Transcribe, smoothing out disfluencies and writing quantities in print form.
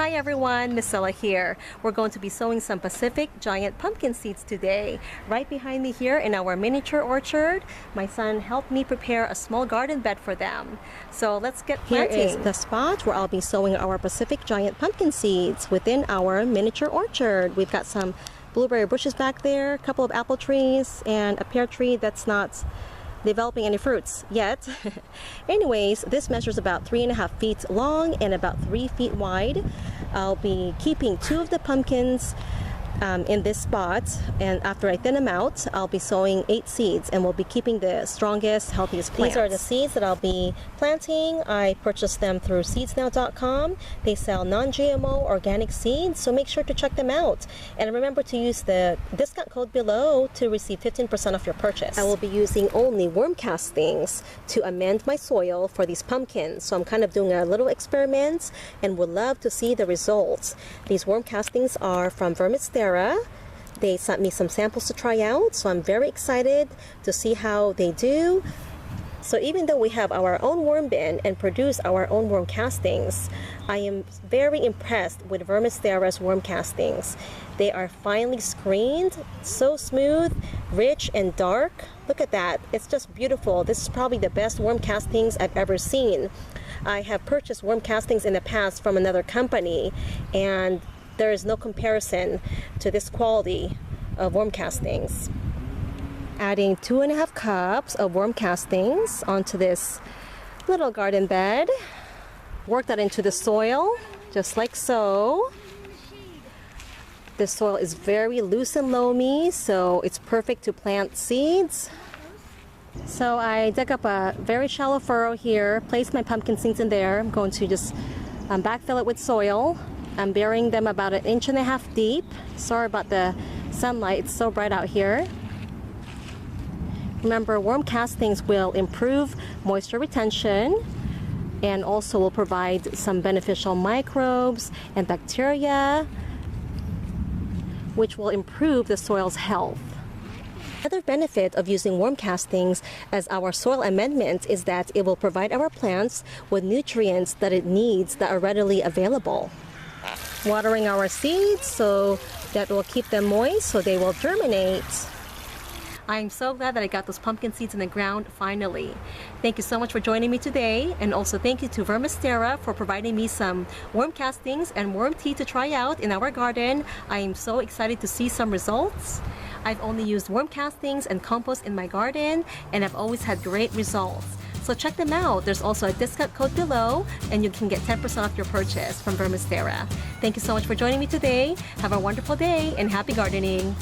Hi everyone, Miss Ella here. We're going to be sowing some Pacific giant pumpkin seeds today. Right behind me here in our miniature orchard, my son helped me prepare a small garden bed for them. So let's get planting. Here is the spot where I'll be sowing our Pacific giant pumpkin seeds within our miniature orchard. We've got some blueberry bushes back there, a couple of apple trees, and a pear tree that's not developing any fruits yet. Anyways, this measures about 3.5 feet long and about 3 feet wide. I'll be keeping 2 of the pumpkins in this spot, and after I thin them out, I'll be sowing 8 seeds, and we'll be keeping the strongest, healthiest plants. These are the seeds that I'll be planting. I purchased them through seedsnow.com. They sell non-GMO organic seeds, so make sure to check them out. And remember to use the discount code below to receive 15% off your purchase. I will be using only worm castings to amend my soil for these pumpkins. So I'm kind of doing a little experiment and would love to see the results. These worm castings are from Vermistera. They sent me some samples to try out, so I'm very excited to see how they do. So even though we have our own worm bin and produce our own worm castings, I am very impressed with Vermistera's worm castings. They are finely screened, so smooth, rich, and dark. Look at that. It's just beautiful. This is probably the best worm castings I've ever seen. I have purchased worm castings in the past from another company, and there is no comparison to this quality of worm castings. Adding 2.5 cups of worm castings onto this little garden bed. Work that into the soil, just like so. The soil is very loose and loamy, so it's perfect to plant seeds. So I dug up a very shallow furrow here, placed my pumpkin seeds in there. I'm going to just backfill it with soil. I'm burying them about 1.5 inches deep. Sorry about the sunlight, it's so bright out here. Remember, worm castings will improve moisture retention and also will provide some beneficial microbes and bacteria, which will improve the soil's health. Another benefit of using worm castings as our soil amendment is that it will provide our plants with nutrients that it needs that are readily available. Watering our seeds so that will keep them moist so they will germinate. I'm so glad that I got those pumpkin seeds in the ground finally. Thank you so much for joining me today, and also thank you to Vermistera for providing me some worm castings and worm tea to try out in our garden. I am so excited to see some results. I've only used worm castings and compost in my garden, and I've always had great results. So check them out. There's also a discount code below, and you can get 10% off your purchase from Vermistera. Thank you so much for joining me today. Have a wonderful day and happy gardening.